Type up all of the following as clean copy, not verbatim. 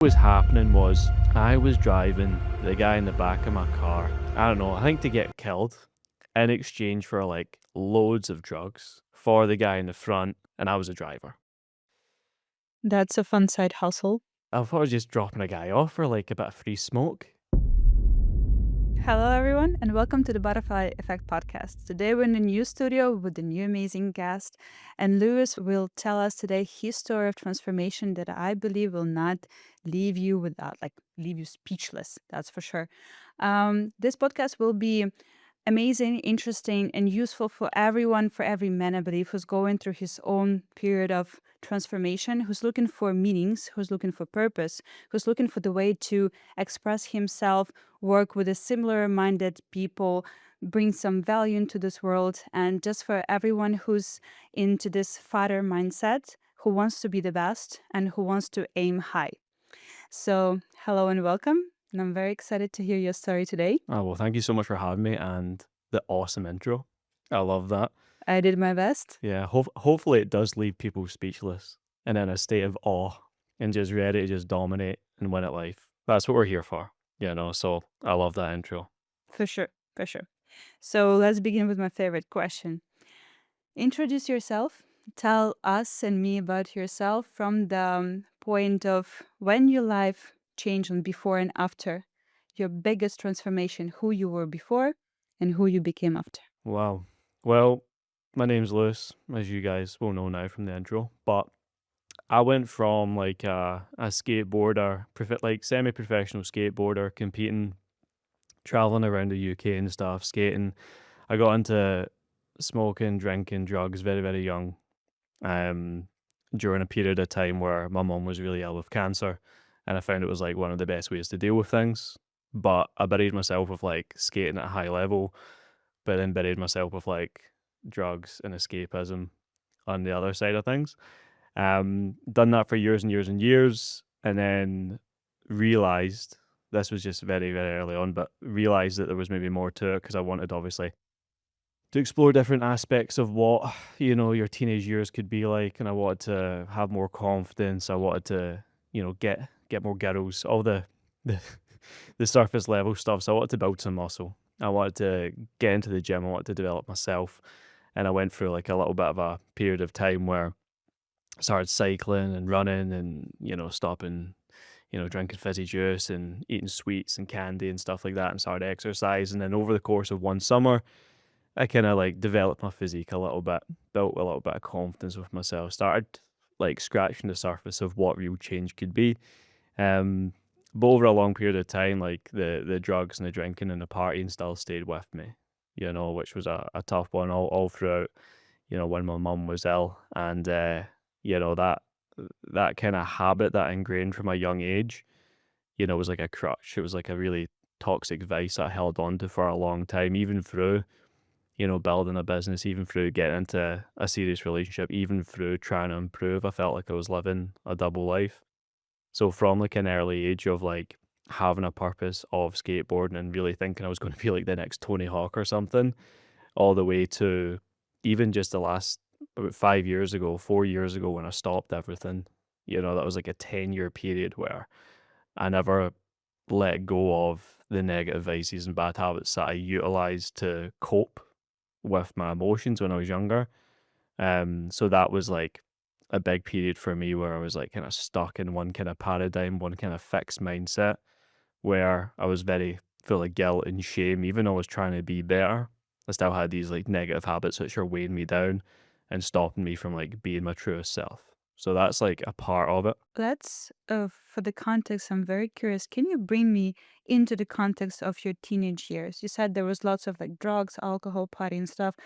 What was happening was I was driving the guy in the back of my car, I don't know, I think to get killed in exchange for like loads of drugs for the guy in the front, and I was a driver. That's a fun side hustle. I thought I was just dropping a guy off for like a bit of free smoke. Hello, everyone, and welcome to the Butterfly Effect podcast. Today, we're in a new studio with a new amazing guest, and Lewis will tell us today his story of transformation that I believe will not leave you without, leave you speechless. That's for sure. This podcast will be amazing, interesting, and useful for everyone, for every man, I believe, who's going through his own period of transformation, who's looking for meanings, who's looking for purpose, who's looking for the way to express himself, work with a similar minded people, bring some value into this world, and just for everyone who's into this fighter mindset, who wants to be the best and who wants to aim high. So, hello and welcome. And I'm very excited to hear your story today. Oh, well, thank you so much for having me and the awesome intro. I love that. I did my best. Yeah, hopefully it does leave people speechless and in a state of awe and just ready to just dominate and win at life. That's what we're here for, so I love that intro. For sure, for sure. So let's begin with my favorite question. Introduce yourself. Tell us and me about yourself from the point of when your life changed on before and after, your biggest transformation, who you were before and who you became after. Wow. Well, my name's Lewis, as you guys will know now from the intro, but I went from like a skateboarder, like semi-professional skateboarder, competing, traveling around the UK and stuff, skating. I got into smoking, drinking, drugs very, very young. During a period of time where my mum was really ill with cancer, and I found it was like one of the best ways to deal with things. But I buried myself with like skating at a high level, but then buried myself with like drugs and escapism on the other side of things. Done that for years and years and years, and then realized this was just very, very early on, but realized that there was maybe more to it because I wanted obviously to explore different aspects of what your teenage years could be like, and I wanted to have more confidence. I wanted to get more girls, all the the surface level stuff. So I wanted to build some muscle. I wanted to get into the gym. I wanted to develop myself, and I went through like a little bit of a period of time where I started cycling and running and stopping, drinking fizzy juice and eating sweets and candy and stuff like that, and started exercise. And then over the course of one summer, I kinda, like, developed my physique a little bit, built a little bit of confidence with myself, started, like, scratching the surface of what real change could be. Um, but over a long period of time, like, the drugs and the drinking and the partying still stayed with me, which was a tough one all throughout, when my mum was ill. And, that kinda habit that ingrained from a young age, was like a crutch. It was like a really toxic vice I held on to for a long time, even through building a business, even through getting into a serious relationship, even through trying to improve. I felt like I was living a double life. So from like an early age of like having a purpose of skateboarding and really thinking I was going to be like the next Tony Hawk or something, all the way to even just the last about 5 years ago, 4 years ago when I stopped everything. That was like a 10-year period where I never let go of the negative vices and bad habits that I utilized to cope with my emotions when I was younger. So that was like a big period for me where I was like kind of stuck in one kind of paradigm, one kind of fixed mindset where I was very full of guilt and shame. Even though I was trying to be better, I still had these like negative habits which are weighing me down and stopping me from like being my truest self. So that's like a part of it. Let's, for the context, I'm very curious. Can you bring me into the context of your teenage years? You said there was lots of like drugs, alcohol, party, and stuff.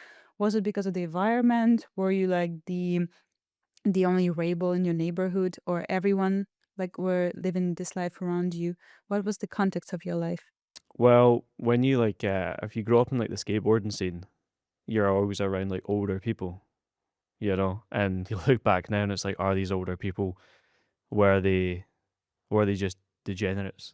Was it because of the environment? Were you like the only rebel in your neighborhood, or everyone like were living this life around you? What was the context of your life? Well, when you like, if you grow up in like the skateboarding scene, you're always around like older people, and you look back now and it's like, are these older people, were they, were they just degenerates?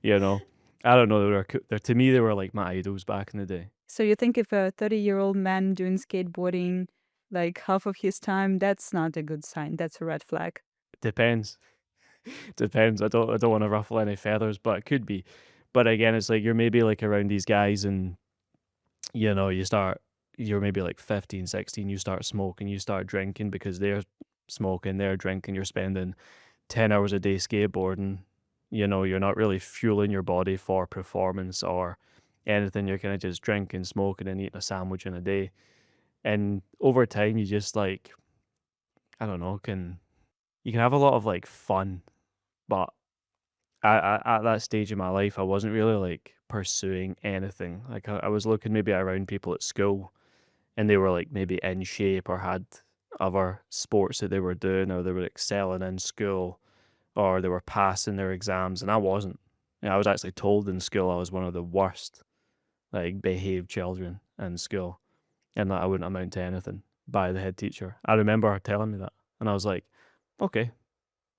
you know, I don't know. To me, they were like my idols back in the day. So you think if a 30-year-old man doing skateboarding like half of his time, that's not a good sign. That's a red flag. Depends. Depends. I don't want to ruffle any feathers, but it could be. But again, it's like you're maybe like around these guys, and you're maybe like 15, 16. You start smoking, you start drinking because they're smoking, they're drinking. You're spending 10 hours a day skateboarding. You're not really fueling your body for performance or anything. You're kind of just drinking, smoking, and eating a sandwich in a day. And over time, you just like, I don't know, you can have a lot of like fun, but at that stage in my life, I wasn't really like pursuing anything. Like I was looking maybe around people at school, and they were like maybe in shape or had other sports that they were doing, or they were excelling in school, or they were passing their exams, and I wasn't. I was actually told in school I was one of the worst like behaved children in school, and that I wouldn't amount to anything by the head teacher. I remember her telling me that, and I was like, okay,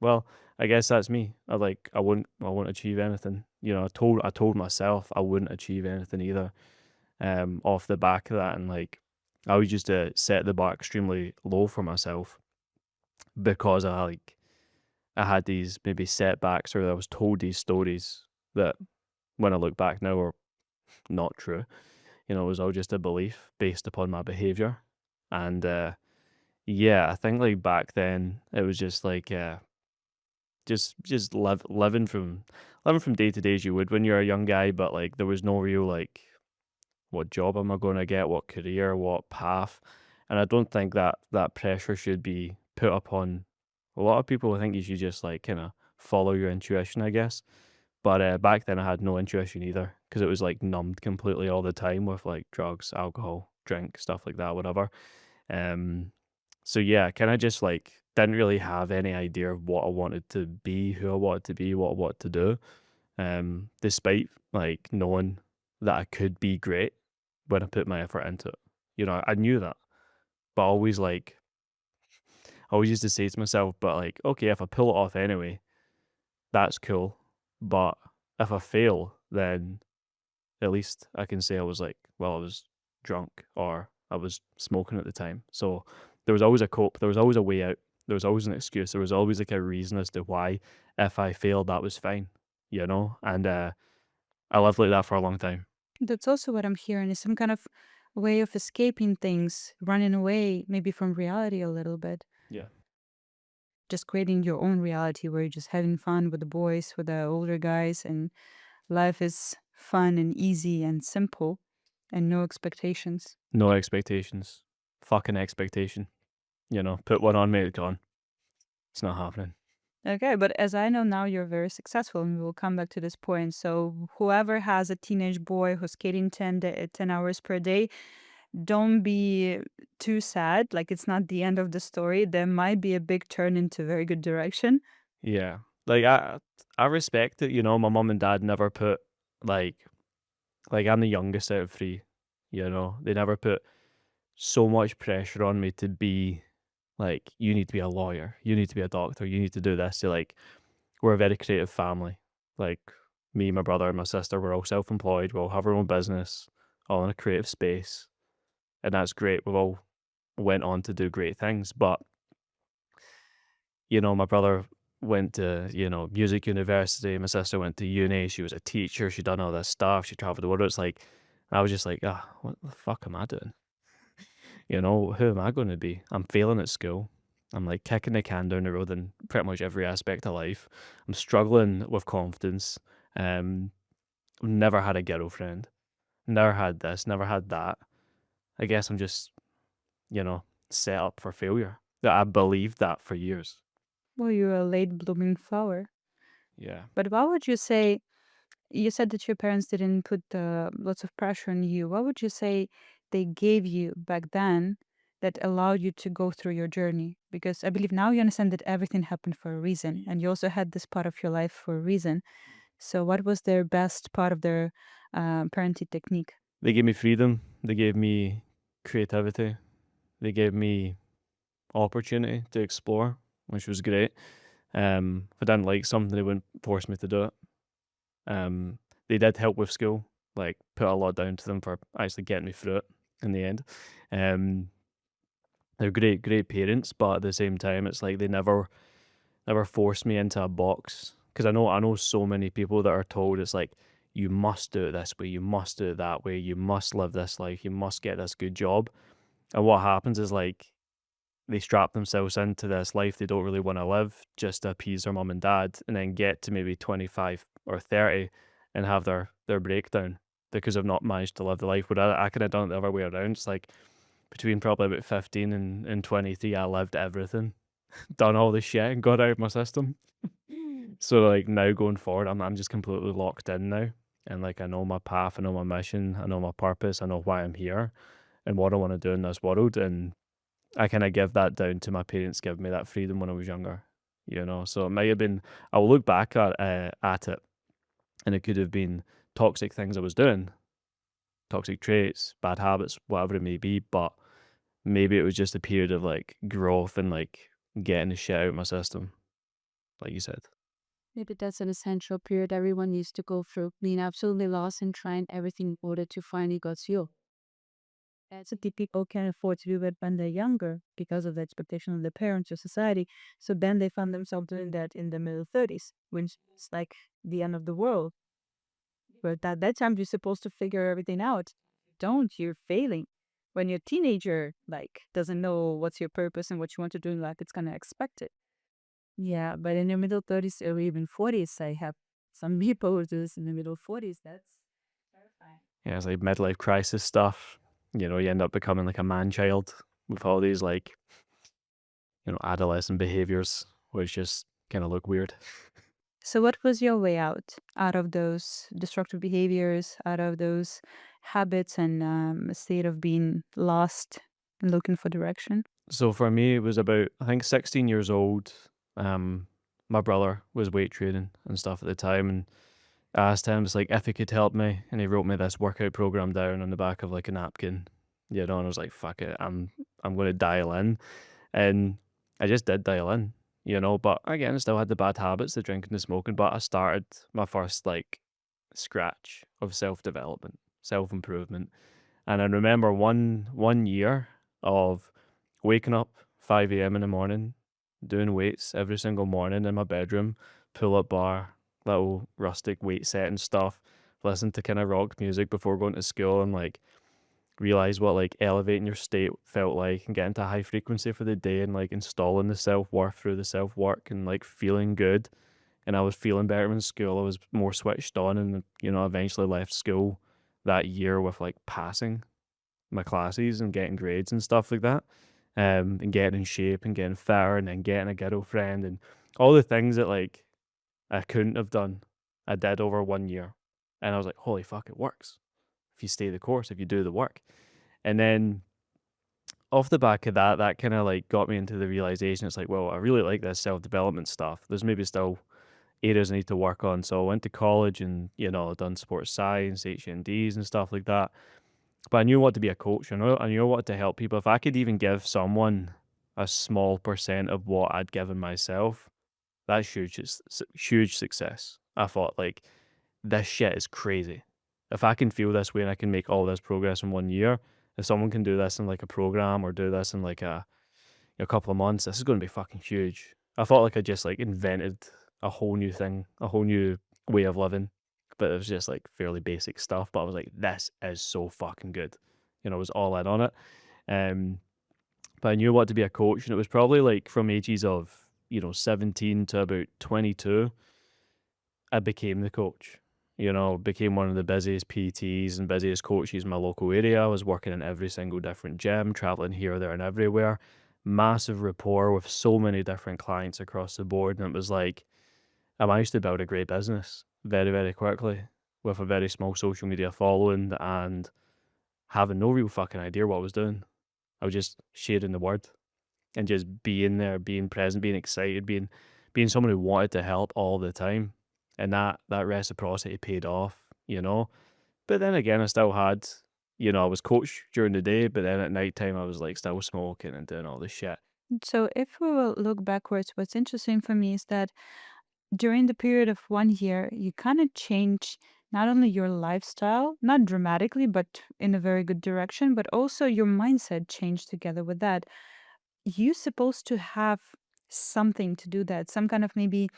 well, I guess that's me. I wouldn't achieve anything. I told myself I wouldn't achieve anything either. Off the back of that, and like I always used to set the bar extremely low for myself because I had these maybe setbacks, or I was told these stories that when I look back now are not true. It was all just a belief based upon my behavior. And yeah, I think like back then it was just like just living from day to day as you would when you're a young guy, but like there was no real like what job am I going to get, what career, what path. And I don't think that pressure should be put upon a lot of people. I think you should just like kind of follow your intuition, I guess. But back then I had no intuition either because it was like numbed completely all the time with like drugs, alcohol, drink, stuff like that, whatever. Um, so yeah, kind of just like didn't really have any idea of what I wanted to be, who I wanted to be, what I wanted to do. Despite like knowing that I could be great when I put my effort into it. I knew that, but I always used to say to myself, but like, okay, if I pull it off anyway, that's cool. But if I fail, then at least I can say I was like, well, I was drunk or I was smoking at the time. So there was always a cope, there was always a way out, there was always an excuse, there was always like a reason as to why if I failed, that was fine. And I lived like that for a long time. That's also what I'm hearing is some kind of way of escaping things, running away maybe from reality a little bit. Yeah. Just creating your own reality where you're just having fun with the boys, with the older guys, and life is fun and easy and simple and no expectations. No expectations. Fucking expectation. Put one on me, it's gone. It's not happening. Okay, but as I know now, you're very successful, and we will come back to this point. So, whoever has a teenage boy who's skating 10 hours per day, don't be too sad. Like, it's not the end of the story. There might be a big turn into very good direction. Yeah. Like I respect it. My mom and dad never put like I'm the youngest out of three. They never put so much pressure on me to be like, you need to be a lawyer, you need to be a doctor, you need to do this. We're a very creative family. Like me, my brother, and my sister, we're all self-employed, we all have our own business, all in a creative space. And that's great. We've all went on to do great things. But, my brother went to, music university, my sister went to uni, she was a teacher, she done all this stuff, she traveled the world. It's like I was just like, ah, what the fuck am I doing? Who am I going to be? I'm failing at school. I'm like kicking the can down the road in pretty much every aspect of life. I'm struggling with confidence. Um, never had a girlfriend. Never had this. Never had that. I guess I'm just, you know, set up for failure. That I believed that for years. Well, you're a late blooming flower. Yeah. But what would you say? You said that your parents didn't put lots of pressure on you. What would you say they gave you back then that allowed you to go through your journey? Because I believe now you understand that everything happened for a reason, and you also had this part of your life for a reason. So, what was their best part of their parenting technique? They gave me freedom. They gave me creativity. They gave me opportunity to explore, which was great. If I didn't like something, they wouldn't force me to do it. They did help with school, like put a lot down to them for actually getting me through it in the end. Um, they're great, great parents, but at the same time, it's like they never never forced me into a box. Because I know so many people that are told it's like, you must do it this way, you must do it that way, you must live this life, you must get this good job. And what happens is like they strap themselves into this life they don't really want to live just to appease their mum and dad, and then get to maybe 25 or 30 and have their breakdown because they've not managed to live the life. But I could have done it the other way around. It's like between probably about 15 and 23, I lived everything, done all the shit and got out of my system. So like now going forward, I'm just completely locked in now. And like I know my path, I know my mission, I know my purpose, I know why I'm here and what I want to do in this world. And I kinda give that down to my parents giving me that freedom when I was younger, you know? So it might have been, I will look back at it, and it could have been toxic things I was doing, toxic traits, bad habits, whatever it may be, but maybe it was just a period of, like, growth and, like, getting the shit out of my system, like you said. Maybe that's an essential period everyone needs to go through, being absolutely lost and trying everything in order to finally got you. That's what the people can afford to do it when they're younger because of the expectation of their parents or society. So then they find themselves doing that in the middle 30s, which is like the end of the world. But at that time, you're supposed to figure everything out. Don't, you're failing. When you're a teenager, like, doesn't know what's your purpose and what you want to do in life, it's kind of expected. Yeah, but in your middle 30s or even 40s, I have some people who do this in the middle 40s. That's terrifying. Yeah, it's like midlife crisis stuff, you know, you end up becoming like a man child with all these, like, you know, adolescent behaviors, which just kinda look weird. So, what was your way out of those destructive behaviors, out of those habits, and a state of being lost and looking for direction? So for me, it was about, I think, 16 years old. Um, my brother was weight training and stuff at the time, and I asked him, it's like, if he could help me, and he wrote me this workout program down on the back of like a napkin, you know, and I was like, fuck it, I'm going to dial in, and I just did dial in, you know. But again, I still had the bad habits, the drinking, the smoking. But I started my first like scratch of self development, self improvement, and I remember one year of waking up 5 a.m. in the morning, doing weights every single morning in my bedroom, pull up bar, little rustic weight set and stuff, listen to kind of rock music before going to school, and like realize what like elevating your state felt like, and getting to high frequency for the day, and like installing the self worth through the self work, and like feeling good. And I was feeling better in school. I was more switched on, and you know, eventually left school that year with like passing my classes and getting grades and stuff like that, and getting in shape and getting fatter and then getting a girlfriend and all the things that like I couldn't have done, I did over 1 year, and I was like, "Holy fuck, it works if you stay the course, if you do the work." And then off the back of that, that kind of like got me into the realization. It's like, well, I really like this self development stuff. There's maybe still areas I need to work on. So I went to college and, you know, done sports science, HNDs and stuff like that. But I knew what to be a coach. I knew what to help people. If I could even give someone a small percent of what I'd given myself, that's huge. It's huge success. I thought like this shit is crazy. If I can feel this way and I can make all this progress in 1 year, if someone can do this in like a program or do this in like a couple of months, this is going to be fucking huge. I thought like I just like invented a whole new thing, a whole new way of living, but it was just like fairly basic stuff. But I was like, this is so fucking good. You know, I was all in on it. Um, but I knew what to be a coach, and it was probably like from ages of, you know, 17 to about 22, I became the coach. You know, became one of the busiest PTs and busiest coaches in my local area. I was working in every single different gym, traveling here, there, and everywhere. Massive rapport with so many different clients across the board. And it was like, I managed to build a great business very, very quickly with a very small social media following and having no real fucking idea what I was doing. I was just sharing the word and just being there, being present, being excited, being someone who wanted to help all the time. And that reciprocity paid off, you know. But then again, I still had, you know, I was coached during the day, but then at nighttime I was like still smoking and doing all this shit. So, if we will look backwards, what's interesting for me is that during the period of 1 year, you kind of change not only your lifestyle, not dramatically, but in a very good direction, but also your mindset changed together with that. You supposed to have something to do that, some kind of maybe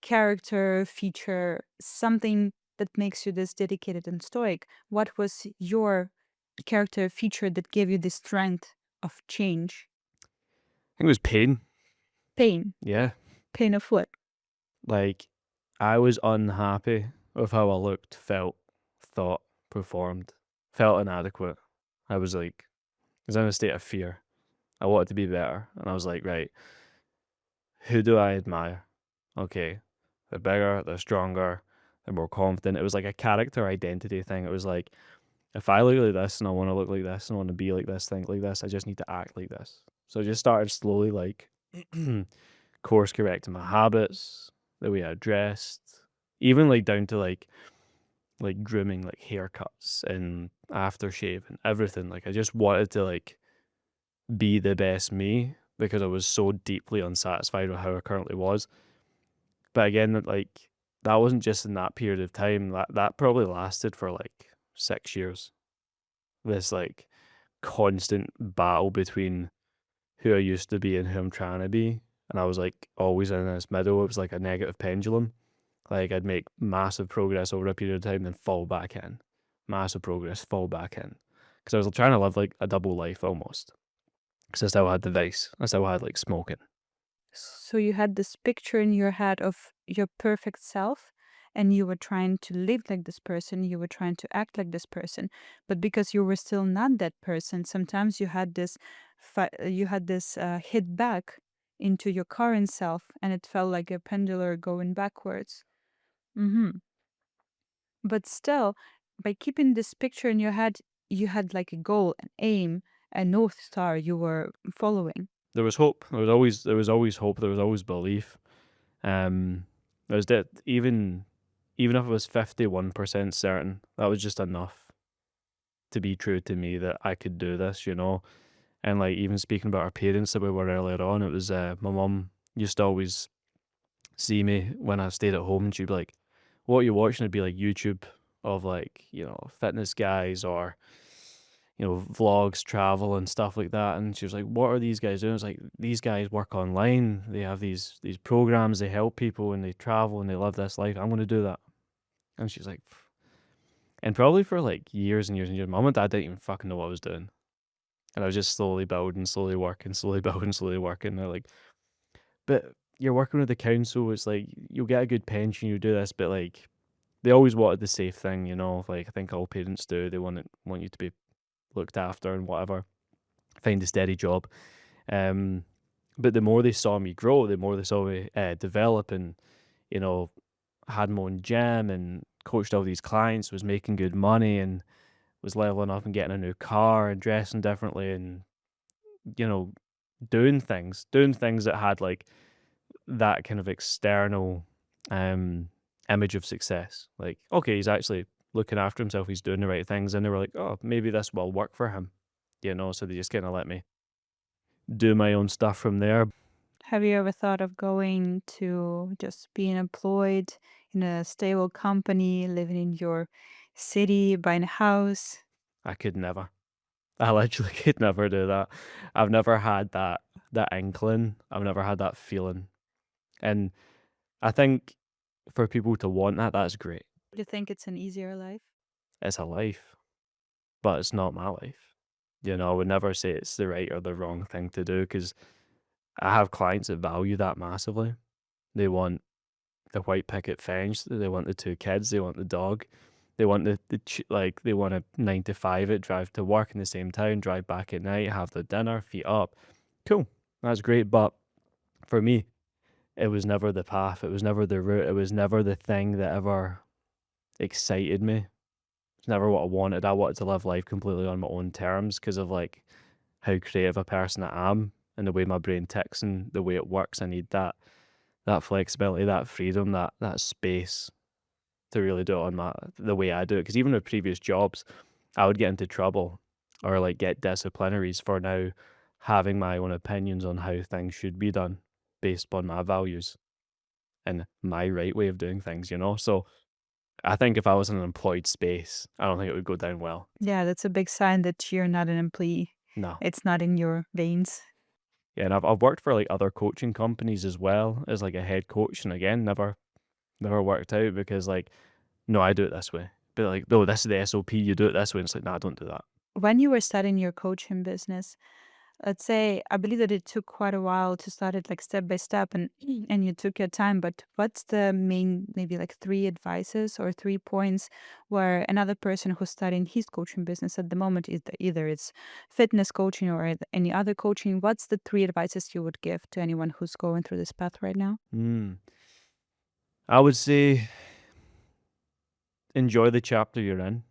character feature, something that makes you this dedicated and stoic. What was your character feature that gave you the strength of change? I think it was pain. Pain. Yeah. Pain of what? Like, I was unhappy with how I looked, felt, thought, performed, felt inadequate. I was like, I was in a state of fear. I wanted to be better. And I was like, right, who do I admire? Okay, they're bigger, they're stronger, they're more confident. It was like a character identity thing. It was like, if I look like this and I want to look like this and I want to be like this, think like this, I just need to act like this. So I just started slowly like course correcting my habits, the way I dressed, even like down to like grooming, like haircuts and aftershave and everything. Like I just wanted to like be the best me because I was so deeply unsatisfied with how I currently was. But again, like that wasn't just in that period of time. That probably lasted for like 6 years. This like constant battle between who I used to be and who I'm trying to be. And I was like always in this middle. It was like a negative pendulum. Like I'd make massive progress over a period of time, then fall back in. Massive progress, fall back in. Because I was trying to live like a double life almost. Because I still had the vice. I still had like smoking. So you had this picture in your head of your perfect self, and you were trying to live like this person, you were trying to act like this person, but because you were still not that person, sometimes you had this hit back into your current self, and it felt like a pendulum going backwards. Mm-hmm. But still, by keeping this picture in your head, you had like a goal, an aim, a north star you were following. There was hope. There was always hope. There was always belief. There was that even if it was 51% certain, that was just enough to be true to me that I could do this, you know. And like even speaking about our parents that we were earlier on, it was my mum used to always see me when I stayed at home, and she'd be like, "What are you watching?" It'd be like YouTube of like fitness guys or vlogs, travel and stuff like that. And she was like, "What are these guys doing?" It's like these guys work online. They have these programs. They help people and they travel and they live this life. I'm going to do that. And she's like, "Pff." And probably for like years and years and years, mom and dad didn't even fucking know what I was doing. And I was just slowly building, slowly working, slowly building, slowly working. They're like, "But you're working with the council. It's like you'll get a good pension. You do this, but like." They always wanted the safe thing, like I think all parents do. They want you to be looked after and whatever, find a steady job. Um, but the more they saw me grow, the more they saw me develop, and you know, had my own gym and coached all these clients, was making good money, and was leveling up and getting a new car and dressing differently, and you know, doing things that had like that kind of external um image of success. Like, okay, he's actually looking after himself, he's doing the right things, and they were like, oh, maybe this will work for him. So they just kind of let me do my own stuff from there. Have you ever thought of going to just being employed in a stable company, living in your city, buying a house? I could never. I literally could never do that. I've never had that inkling. I've never had that feeling. And I think for people to want that, that's great. Do you think it's an easier life? It's a life, but it's not my life. I would never say it's the right or the wrong thing to do because I have clients that value that massively. They want the white picket fence, they want the two kids, they want the dog, they want like they want a 9 to 5 it, drive to work in the same town, drive back at night, have the dinner, feet up. Cool, that's great. But for me, it was never the path. It was never the route. It was never the thing that ever excited me. It's never what I wanted. I wanted to live life completely on my own terms because of like how creative a person I am and the way my brain ticks and the way it works. I need that flexibility, that freedom, that space to really do it on the way I do it. Because even with previous jobs, I would get into trouble or like get disciplinaries for now having my own opinions on how things should be done based upon my values and my right way of doing things. So I think if I was in an employed space, I don't think it would go down well. Yeah, that's a big sign that you're not an employee. No. It's not in your veins. Yeah, and I've worked for, like, other coaching companies as well as, like, a head coach, and again, never worked out because, like, "No, I do it this way." But, like, "No, this is the SOP, you do it this way." And it's like, "No, I don't do that." When you were starting your coaching business, let's say I believe that it took quite a while to start it like step by step and and you took your time, but what's the main maybe like three advices or 3 points where another person who's starting his coaching business at the moment, either it's fitness coaching or any other coaching, what's the three advices you would give to anyone who's going through this path right now? Mm. I would say enjoy the chapter you're in.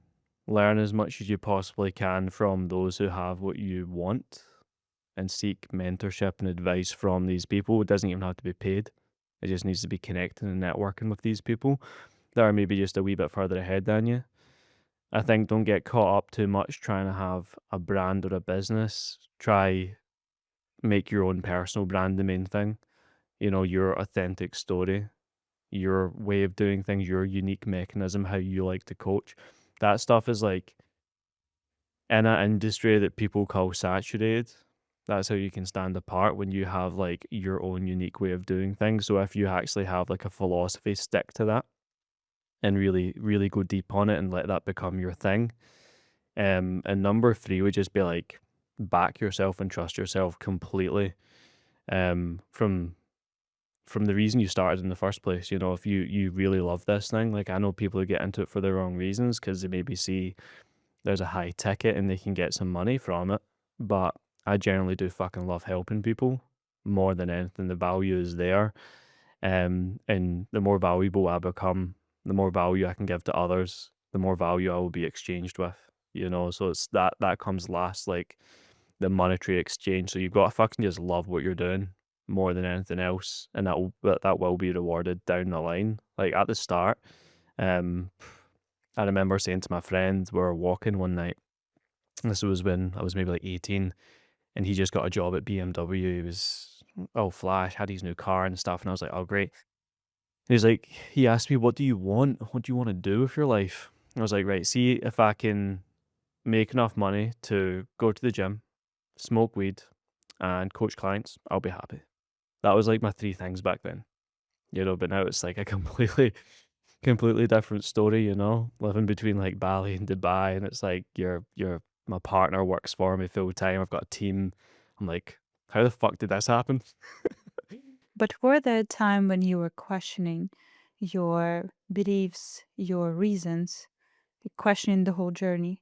Learn as much as you possibly can from those who have what you want and seek mentorship and advice from these people. It doesn't even have to be paid. It just needs to be connecting and networking with these people that are maybe just a wee bit further ahead than you. I think don't get caught up too much trying to have a brand or a business. Try make your own personal brand the main thing. You know, your authentic story, your way of doing things, your unique mechanism, how you like to coach. That stuff is like in an industry that people call saturated. That's how you can stand apart when you have like your own unique way of doing things. So if you actually have like a philosophy, stick to that and really, really go deep on it and let that become your thing. And number three would just be like back yourself and trust yourself completely. From the reason you started in the first place. You know, if you really love this thing, like I know people who get into it for the wrong reasons because they maybe see there's a high ticket and they can get some money from it. But I generally do fucking love helping people more than anything. The value is there. And the more valuable I become, the more value I can give to others, the more value I will be exchanged with. You know, so it's that comes last, like the monetary exchange. So you've got to fucking just love what you're doing more than anything else, and that will be rewarded down the line. Like at the start, um, I remember saying to my friend, we were walking one night. This was when I was maybe like 18, and he just got a job at BMW. He was all flash, had his new car and stuff, and I was like, "Oh, great." He's like, he asked me, "What do you want? What do you want to do with your life?" I was like, "Right, see if I can make enough money to go to the gym, smoke weed, and coach clients, I'll be happy." That was like my three things back then, you know. But now it's like a completely different story, you know, living between like Bali and Dubai, and it's like you're my partner works for me full time. I've got a team. I'm like, how the fuck did this happen? But were there a time when you were questioning your beliefs, your reasons, questioning the whole journey?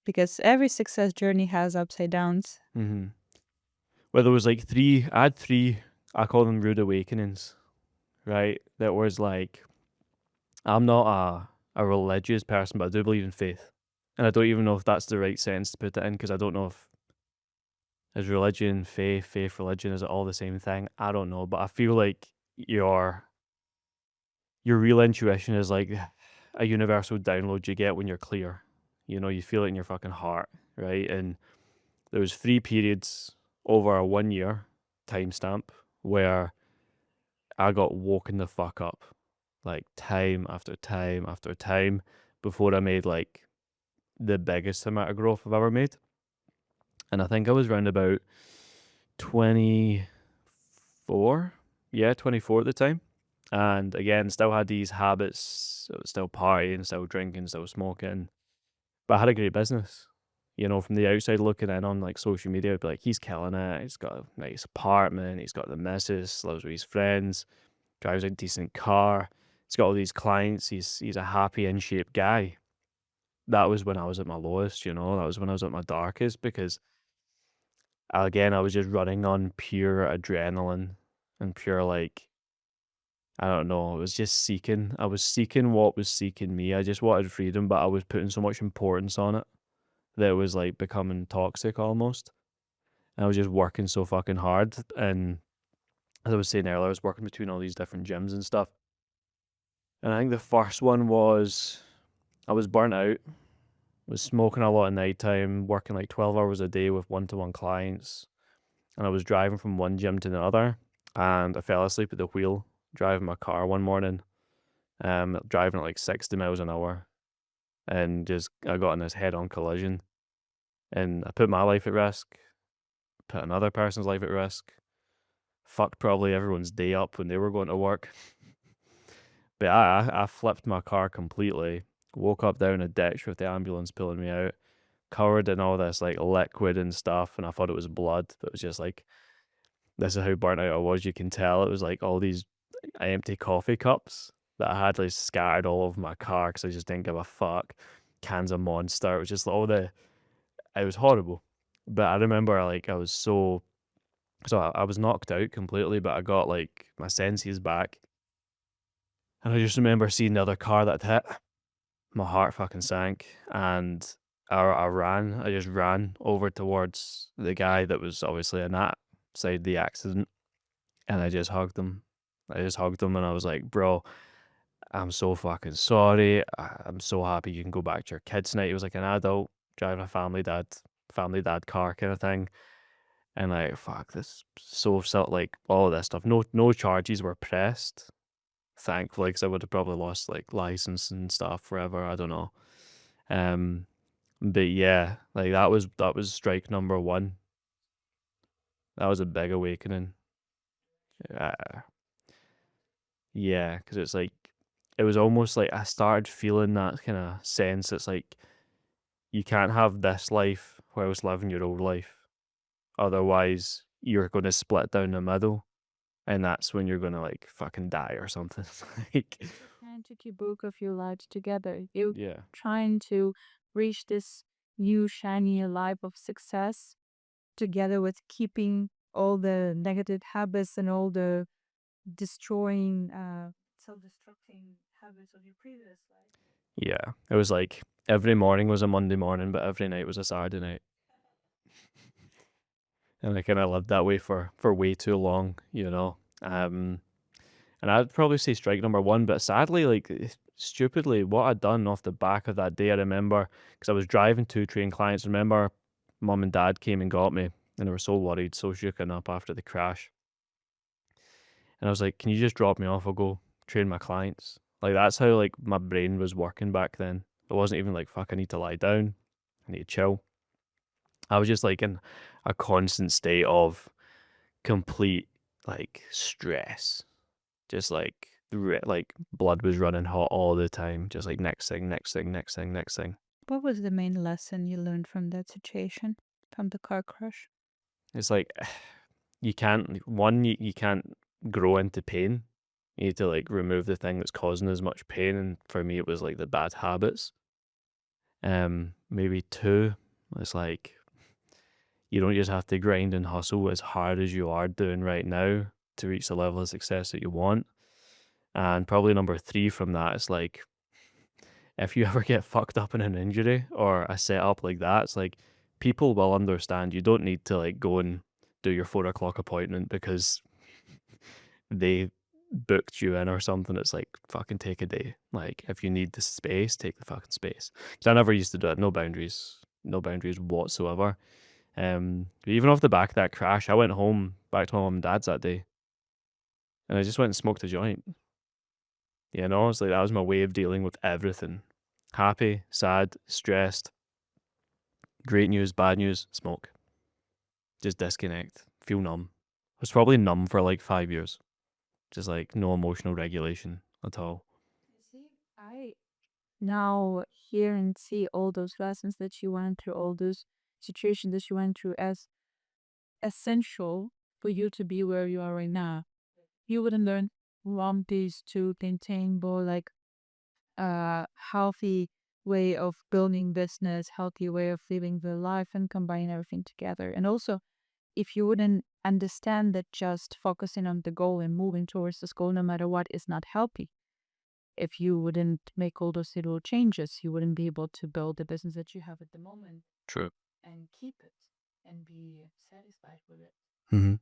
Because every success journey has upside downs. hmm Well, there was like three. I had three. I call them rude awakenings, right? That was like I'm not a religious person, but I do believe in faith, and I don't even know if that's the right sense to put it in because I don't know if is religion, faith, religion, is it all the same thing? I don't know, but I feel like your real intuition is like a universal download you get when you're clear. You know, you feel it in your fucking heart, right? And there was 3 periods over a 1 year timestamp where I got woken the fuck up, like time after time after time, before I made like the biggest amount of growth I've ever made. And I think I was around about 24. Yeah, 24 at the time. And again, still had these habits, still partying, still drinking, still smoking. But I had a great business. You know, from the outside looking in on like social media, I'd be like, he's killing it. He's got a nice apartment. He's got the missus, lives with his friends, drives a decent car. He's got all these clients. He's a happy, in shape guy. That was when I was at my lowest, you know, that was when I was at my darkest because again, I was just running on pure adrenaline and pure like I don't know, I was just seeking. I was seeking what was seeking me. I just wanted freedom, but I was putting so much importance on it that it was like becoming toxic almost. And I was just working so fucking hard. And as I was saying earlier, I was working between all these different gyms and stuff. And I think the first one was I was burnt out, was smoking a lot at nighttime, working like 12 hours a day with one-to-one clients. And I was driving from one gym to another. And I fell asleep at the wheel driving my car one morning, driving at like 60 miles an hour. And just I got in this head-on collision, and I put my life at risk. put another person's life at risk, fucked probably everyone's day up when they were going to work. But I flipped my car completely, woke up down a ditch with the ambulance pulling me out, covered in all this like liquid and stuff, and I thought it was blood, but it was just like this is how burnt out I was. You can tell it was like all these empty coffee cups that I had like scattered all over my car because I just didn't give a fuck. Cans of Monster. It was just all the. It was horrible. But I remember like I was so I was knocked out completely, but I got like my senses back, and I just remember seeing the other car that hit. My heart fucking sank, and I ran. I just ran over towards the guy that was obviously in that side of the accident, and I just hugged him. I just hugged him, and I was like, "Bro, I'm so fucking sorry. I'm so happy you can go back to your kids tonight." He was like an adult driving a family dad car kind of thing, and like, fuck this, so like all of this stuff. No charges were pressed, thankfully, because I would have probably lost like license and stuff forever. I don't know. Um, but yeah, like that was strike number one. That was a big awakening. Uh, yeah, because it's like it was almost like I started feeling that kind of sense. It's like you can't have this life whilst living your old life. Otherwise, you're going to split down the middle, and that's when you're going to like fucking die or something. Like, Trying to keep both of your lives together. You're yeah, trying to reach this new shiny life of success together with keeping all the negative habits and all the destroying, self-destructing habits of your previous life. yeah. It was like every morning was a Monday morning, but every night was a Saturday night. And I kind of lived that way for way too long, you know. And I'd probably say strike number one, but sadly, like stupidly, what I'd done off the back of that day, I remember because I was driving two train clients. Remember, mom and dad came and got me, and they were so worried, so shooken up after the crash. And I was like, "Can you just drop me off? I'll go train my clients." Like that's how like my brain was working back then. It wasn't even like fuck. I need to lie down. I need to chill. I was just like in a constant state of complete like stress. Just like like blood was running hot all the time. Just like next thing, next thing, next thing, next thing. What was the main lesson you learned from that situation, from the car crash? It's like you can't one you can't grow into pain. You need to like remove the thing that's causing as much pain. And for me, it was like the bad habits. Maybe two. It's like you don't just have to grind and hustle as hard as you are doing right now to reach the level of success that you want. And probably number three from that is like if you ever get fucked up in an injury or a setup like that, it's like people will understand. You don't need to like go and do your 4 o'clock appointment because they booked you in or something. It's like fucking take a day. Like if you need the space, take the fucking space. Because I never used to do it. No boundaries whatsoever. But even off the back of that crash, I went home back to my mom and dad's that day, and I just went and smoked a joint. You know, it's like that was my way of dealing with everything. Happy, sad, stressed, great news, bad news, smoke. Just disconnect. Feel numb. I was probably numb for like 5 years. Just like no emotional regulation at all. You see, I now hear and see all those lessons that you went through, all those situations that you went through as essential for you to be where you are right now. You wouldn't learn from these to maintain more like a healthy way of building business, healthy way of living the life and combine everything together. And also, if you wouldn't understand that just focusing on the goal and moving towards this goal no matter what is not healthy, if you wouldn't make all those little changes, you wouldn't be able to build the business that you have at the moment True. and keep it and be satisfied with it. Hmm.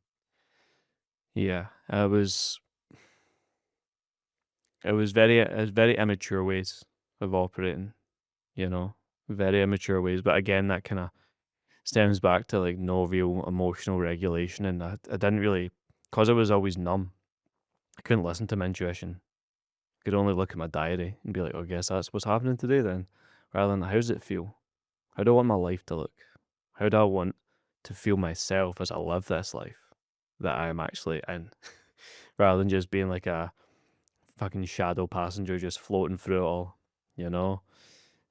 Yeah, it was very immature ways of operating. You know, very immature ways. But again, that kind of stems back to like no real emotional regulation, and I didn't really, cause I was always numb. I couldn't listen to my intuition. I could only look at my diary and be like, "Oh, I guess that's what's happening today then," rather than how does it feel? How do I want my life to look? How do I want to feel myself as I live this life that I am actually in, rather than just being like a fucking shadow passenger just floating through it all, you know?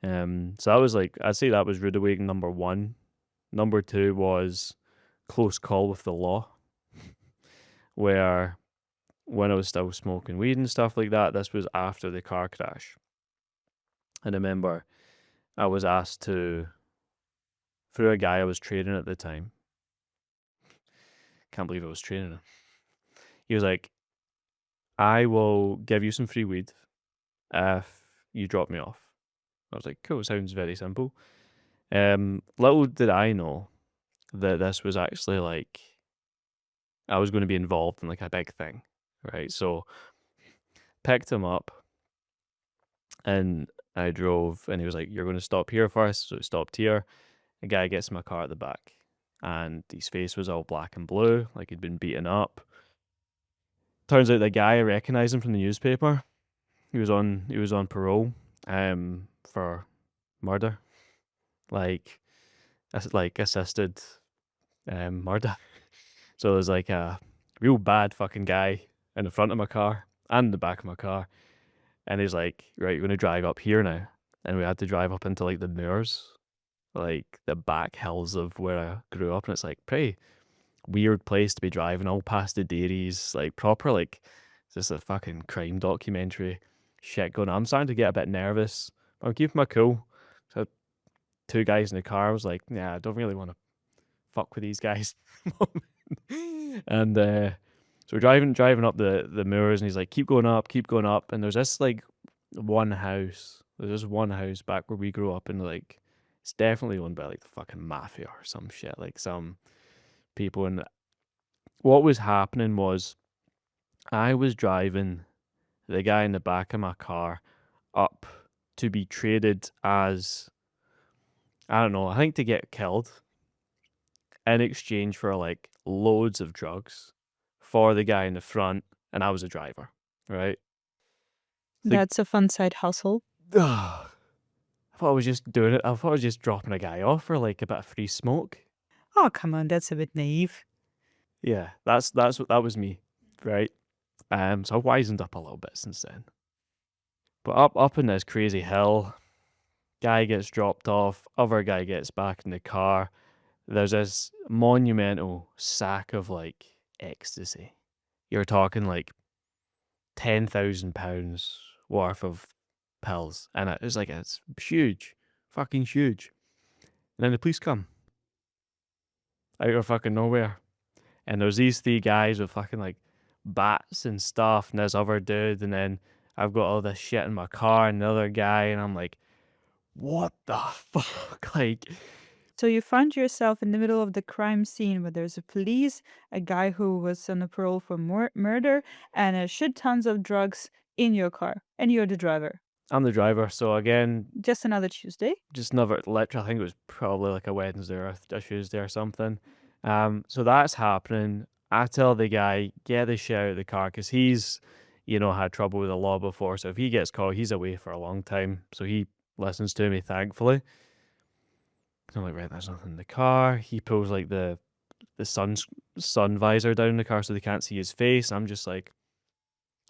So that was like, I'd say that was Rude Awakening number one. Number two was Close Call with the Law, where when I was still smoking weed and stuff like that, this was after the car crash. I remember I was asked to, through a guy I was training at the time, can't believe I was training him. He was like, I will give you some free weed if you drop me off. I was like, cool, sounds very simple. Little did I know that this was actually like, I was going to be involved in like a big thing, right? So picked him up and I drove, and he was like, you're going to stop here first. So we stopped here. A guy gets in my car at the back, and his face was all black and blue, like he'd been beaten up. Turns out the guy, I recognized him from the newspaper. He was on parole for murder, like assisted murder. So there's like a real bad fucking guy in the front of my car and the back of my car, and he's like, right, you're gonna drive up here now, and we had to drive up into like the moors, like the back hills of where I grew up, and it's like pretty weird place to be driving all past the dairies, like proper like it's just a fucking crime documentary shit going on. I'm starting to get a bit nervous. I'm keeping my cool. So two guys in the car. I was like, yeah, I don't really want to fuck with these guys. And so we're driving up the moors, and he's like, keep going up. And there's this like one house. There's this one house back where we grew up, and like it's definitely owned by like the fucking mafia or some shit, like some people. And what was happening was I was driving the guy in the back of my car up to be traded as, I don't know, I think to get killed in exchange for like loads of drugs for the guy in the front, and I was a driver, right? Like, That's a fun side hustle. I thought I was just doing it. I thought I was just dropping a guy off for like a bit of free smoke. Oh, come on, that's a bit naive. Yeah, that's what that was me, right? So I've wisened up a little bit since then. But up in this crazy hill, guy gets dropped off, other guy gets back in the car. There's this monumental sack of like ecstasy. You're talking like £10,000 worth of pills, and it's like it's huge, fucking huge. And then the police come out of fucking nowhere, and there's these three guys with fucking like bats and stuff, and this other dude, and then I've got all this shit in my car, and the other guy, and I'm like, what the fuck, like. So you found yourself in the middle of the crime scene where there's a police, a guy who was on a parole for murder, and a shit tons of drugs in your car, and you're the driver. I'm the driver, so again, Just another Tuesday. just never literally. I think it was probably like a Wednesday or a Tuesday or something. So that's happening. I tell the guy, get the shit out of the car, because he's, had trouble with the law before. So if he gets caught, he's away for a long time. So he listens to me, thankfully. I'm like, right, there's nothing in the car. He pulls like the sun visor down the car so they can't see his face. I'm just like,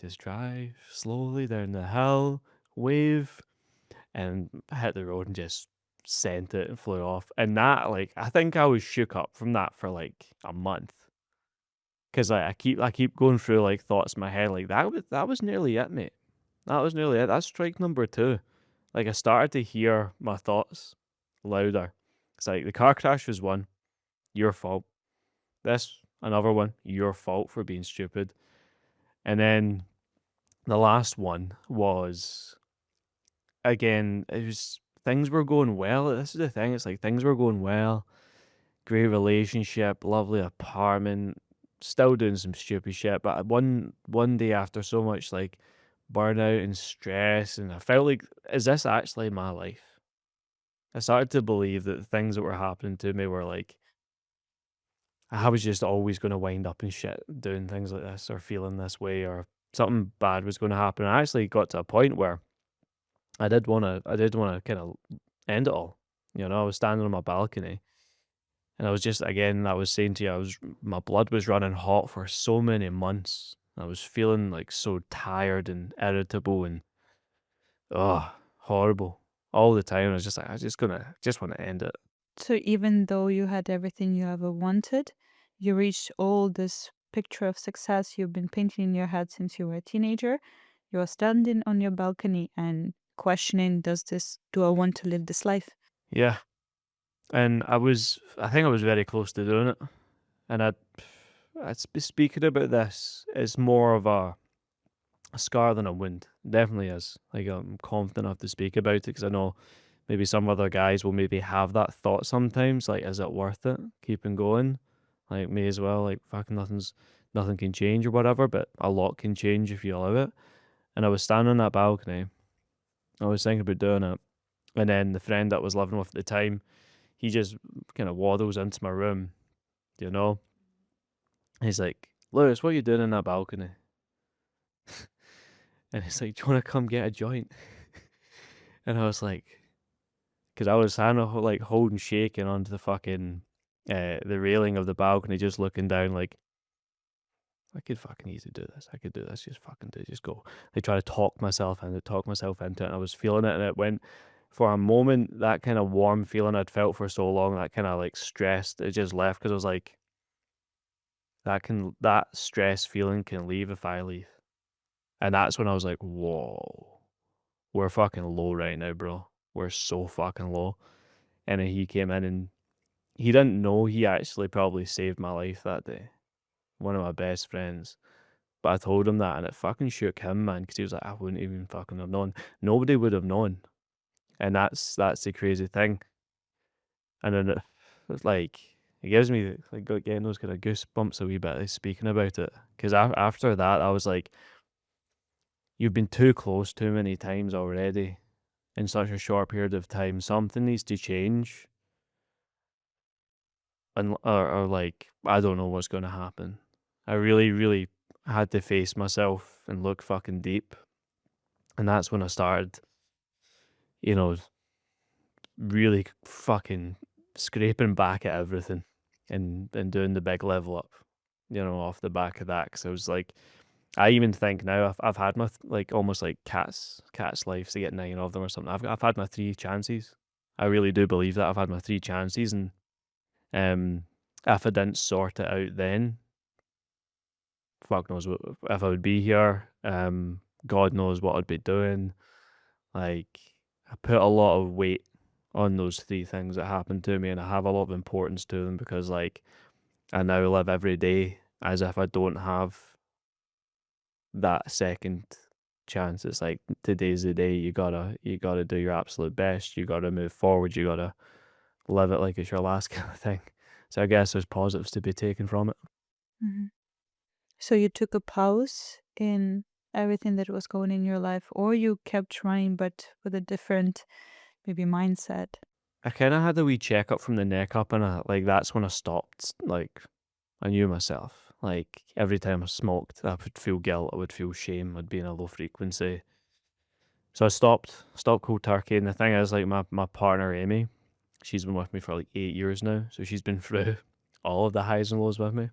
just drive slowly down the hill, wave, and hit the road and just sent it and flew off. And that, like, I think I was shook up from that for like a month, because like I keep going through like thoughts in my head, like that was nearly it, mate. That was nearly it. That's strike number two. Like I started to hear my thoughts louder. It's like the car crash was one, your fault. This another one, your fault for being stupid. And then the last one was, again, it was things were going well. This is the thing. It's like things were going well. Great relationship, lovely apartment, still doing some stupid shit. But one day after so much like burnout and stress, and I felt like, is this actually my life? I started to believe that the things that were happening to me were like, I was just always going to wind up in shit doing things like this or feeling this way, or something bad was going to happen. I actually got to a point where I did want to kind of end it all. I was standing on my balcony, And I was just again, I was saying to you, my blood was running hot for so many months. I was feeling like so tired and irritable and horrible all the time. I was just like, just want to end it. So even though you had everything you ever wanted, you reached all this picture of success you've been painting in your head since you were a teenager, you are standing on your balcony and questioning, do I want to live this life? Yeah, and I think I was very close to doing it. And speaking about this, it's more of a scar than a wound. Definitely is. Like I'm confident enough to speak about it because I know maybe some other guys will maybe have that thought sometimes. Like, is it worth it? Keeping going? Like me as well. Like fucking nothing can change or whatever, but a lot can change if you allow it. And I was standing on that balcony. I was thinking about doing it, and then the friend that I was living with at the time, he just kind of waddles into my room. You know, he's like, "Lewis, what are you doing in that balcony?" And he's like, "Do you want to come get a joint?" And I was like, because I was kind of like holding shaking onto the fucking the railing of the balcony, just looking down like I could fucking easily do this. I could do this. Just fucking do. Just go. They try to talk myself into it. And I was feeling it, and it went for a moment. That kind of warm feeling I'd felt for so long, that kind of like stressed, it just left because I was like, that stress feeling can leave if I leave, and that's when I was like, whoa, we're fucking low right now, bro. We're so fucking low. And then he came in and he didn't know he actually probably saved my life that day. One of my best friends. But I told him that and it fucking shook him, man, because he was like, I wouldn't even fucking have known. Nobody would have known. And that's the crazy thing. And then it's like, it gives me like getting those kind of goosebumps a wee bit, like, speaking about it. Because after that, I was like, you've been too close too many times already in such a short period of time. Something needs to change. And or like I don't know what's going to happen. I really, really had to face myself and look fucking deep, and that's when I started, you know, really fucking scraping back at everything, and doing the big level up, off the back of that. Because I was like, I even think now I've had my like almost like cats' lives to get 9 of them or something. I've had my 3 chances. I really do believe that I've had my 3 chances, and um, if I didn't sort it out then, fuck knows if I would be here. God knows what I'd be doing. Like, I put a lot of weight on those 3 things that happened to me, and I have a lot of importance to them because, like, I now live every day as if I don't have that second chance. It's like today's the day. You gotta do your absolute best. You gotta move forward. You gotta live it like it's your last kind of thing. So I guess there's positives to be taken from it. Mhm. So you took a pause in everything that was going in your life, or you kept trying but with a different maybe mindset? I kind of had a wee checkup from the neck up, and that's when I stopped. Like, I knew myself. Like, every time I smoked, I would feel guilt, I would feel shame, I'd be in a low frequency. So I stopped cold turkey. And the thing is, like, my partner Amy, she's been with me for like 8 years now, so she's been through all of the highs and lows with me.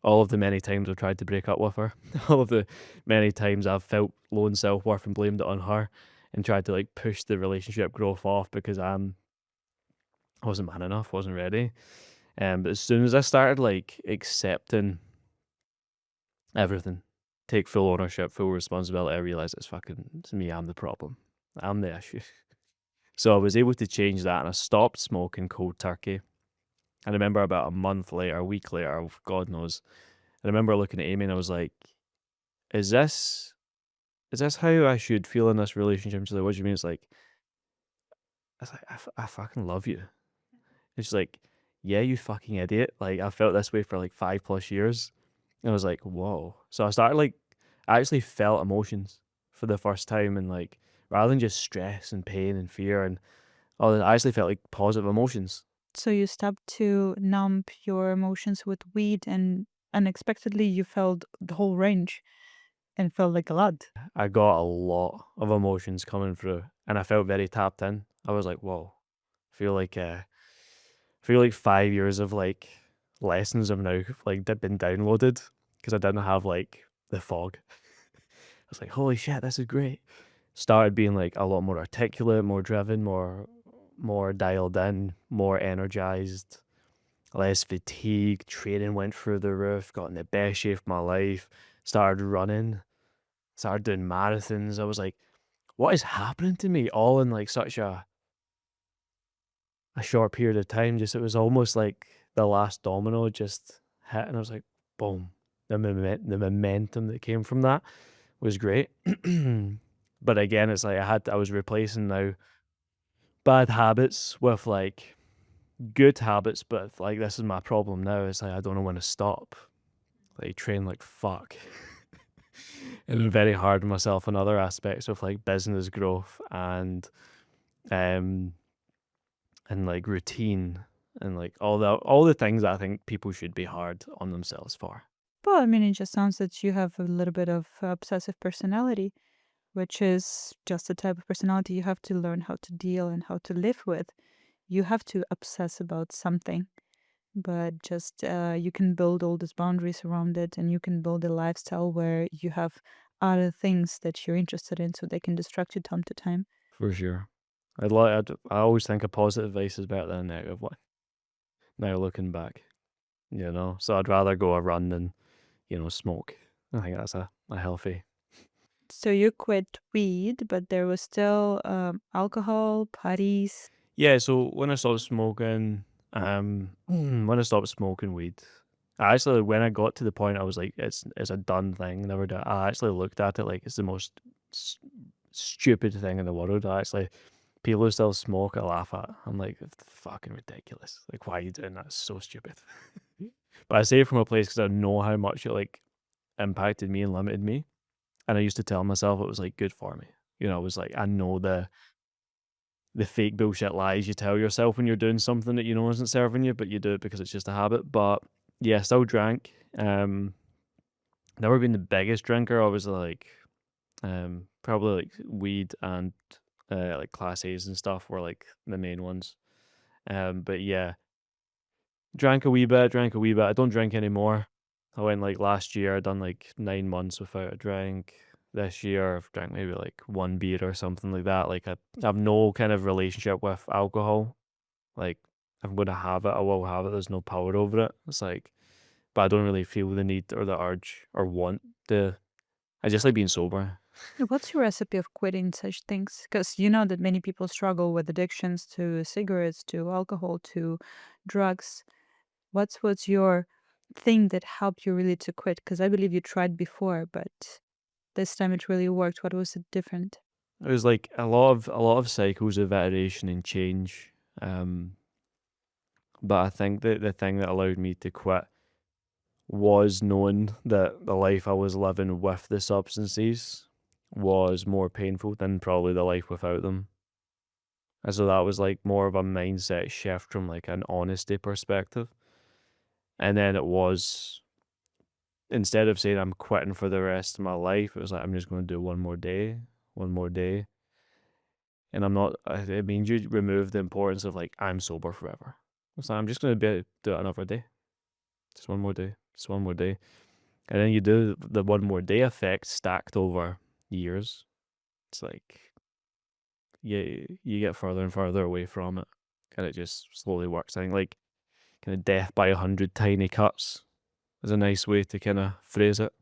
All of the many times I've tried to break up with her, all of the many times I've felt low in self worth and blamed it on her, and tried to like push the relationship growth off because I wasn't man enough, wasn't ready. But as soon as I started like accepting everything, take full ownership, full responsibility, I realized it's me. I'm the problem. I'm the issue. So I was able to change that, and I stopped smoking cold turkey. I remember about a month later, a week later, God knows. I remember looking at Amy and I was like, "Is this is this how I should feel in this relationship?" She's like, "What do you mean?" It's like I fucking love you. And she's like, "Yeah, you fucking idiot. Like, I felt this way for like 5 plus years." And I was like, "Whoa." So I started like, I actually felt emotions for the first time, and like, rather than just stress and pain and fear and all that, I actually felt like positive emotions. So you stopped to numb your emotions with weed, and unexpectedly you felt the whole range and felt like a lot. I got a lot of emotions coming through, and I felt very tapped in. I was like, "Whoa." I feel like I feel like 5 years of, like, lessons have now, like, been downloaded because I didn't have, like, the fog. I was like, "Holy shit, this is great." Started being, like, a lot more articulate, more driven, more dialed in, more energized, less fatigue, training went through the roof, got in the best shape of my life, started running, started doing marathons. I was like, "What is happening to me?" All in, like, such a short period of time. Just it was almost like the last domino just hit, and I was like, "Boom." The momentum that came from that was great. But again, it's like I was replacing now bad habits with, like, good habits, but, like, this is my problem now, it's like I don't know when to stop. Like, train like fuck. And been very hard on myself on other aspects of, like, business growth um, and, like, routine and, like, all the things that I think people should be hard on themselves for. Well, I mean, it just sounds that you have a little bit of obsessive personality, which is just the type of personality you have to learn how to deal and how to live with. You have to obsess about something, but just you can build all these boundaries around it, and you can build a lifestyle where you have other things that you're interested in so they can distract you time to time. For sure. I always think a positive vice is better than a negative one, now looking back, you know? So I'd rather go a run than, smoke. I think that's a healthy. So you quit weed, but there was still alcohol, parties. Yeah, so when I stopped smoking, when I stopped smoking weed, I actually when I got to the point I was like, it's a done thing, never do I actually looked at it like it's the most s stupid thing in the world. People who still smoke, I laugh at. I'm like, "It's fucking ridiculous. Like, why are you doing that? It's so stupid." But I say it from a place because I know how much it, like, impacted me and limited me, and I used to tell myself it was, like, good for me. It was like, I know the fake bullshit lies you tell yourself when you're doing something that you know isn't serving you, but you do it because it's just a habit. But yeah, still drank. Never been the biggest drinker. I was like, probably like weed and like class A's and stuff were like the main ones. But yeah, drank a wee bit. I don't drink anymore. I went like last year, I done like 9 months without a drink. This year, I've drank maybe like one beer or something like that. Like I have no kind of relationship with alcohol. Like, if I'm gonna have it, I will have it. There's no power over it. It's like, but I don't really feel the need or the urge or want to. I just like being sober. What's your recipe of quitting such things? Because you know that many people struggle with addictions to cigarettes, to alcohol, to drugs. What's your thing that helped you really to quit? Because I believe you tried before, but this time it really worked. What was it different? It was like a lot of cycles of iteration and change. But I think that the thing that allowed me to quit was knowing that the life I was living with the substances was more painful than probably the life without them. And so that was like more of a mindset shift from like an honesty perspective. And then it was instead of saying I'm quitting for the rest of my life, it was like I'm just going to do one more day. And I'm not, it means you remove the importance of like I'm sober forever. It's like I'm just going to do it another day, just one more day, just one more day. And then you do the one more day effect stacked over years. It's like, yeah, you get further and further away from it. And it just slowly works. I think like kind of death by 100 tiny cuts is a nice way to kind of phrase it.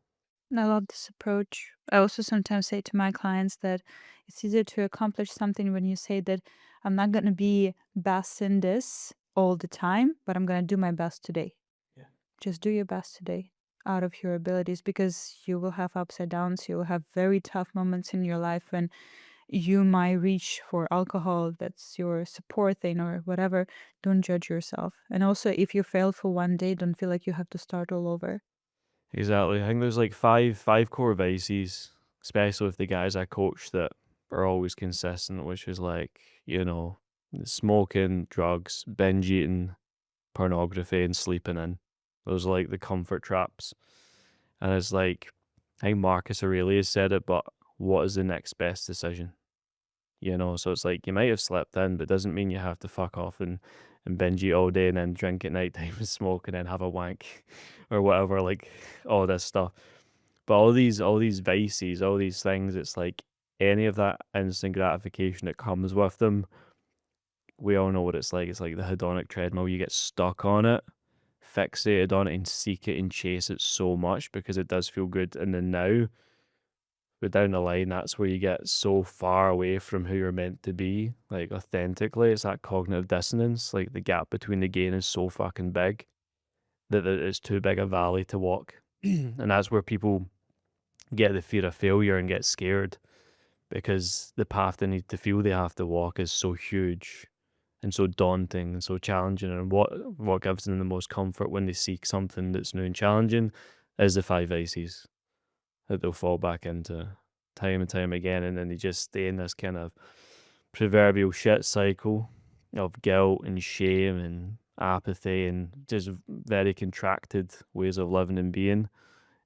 I love this approach. I also sometimes say to my clients that it's easier to accomplish something when you say that I'm not going to be best in this all the time, but I'm going to do my best today. Yeah. Just do your best today out of your abilities because you will have ups and downs. You will have very tough moments in your life when you might reach for alcohol. That's your support thing or whatever. Don't judge yourself. And also, if you fail for one day, don't feel like you have to start all over. Exactly. I think there's like five core vices, especially with the guys I coach that are always consistent, which is like, smoking, drugs, binge eating, pornography, and sleeping in. Those are like the comfort traps. And it's like, I think Marcus Aurelius said it, but what is the next best decision? So it's like you might have slept in, but doesn't mean you have to fuck off and and binge eat all day and then drink at night time and smoke and then have a wank or whatever, like all this stuff. But all these vices, all these things, it's like any of that instant gratification that comes with them, we all know what it's like. It's like the hedonic treadmill. You get stuck on it, fixated on it, and seek it and chase it so much because it does feel good in the now. But down the line, that's where you get so far away from who you're meant to be, like authentically. It's that cognitive dissonance. Like the gap between the gain is so fucking big that it's too big a valley to walk. And that's where people get the fear of failure and get scared because the path they need to feel they have to walk is so huge and so daunting and so challenging. And what gives them the most comfort when they seek something that's new and challenging is the five vices that they'll fall back into time and time again, and then they just stay in this kind of proverbial shit cycle of guilt and shame and apathy and just very contracted ways of living and being.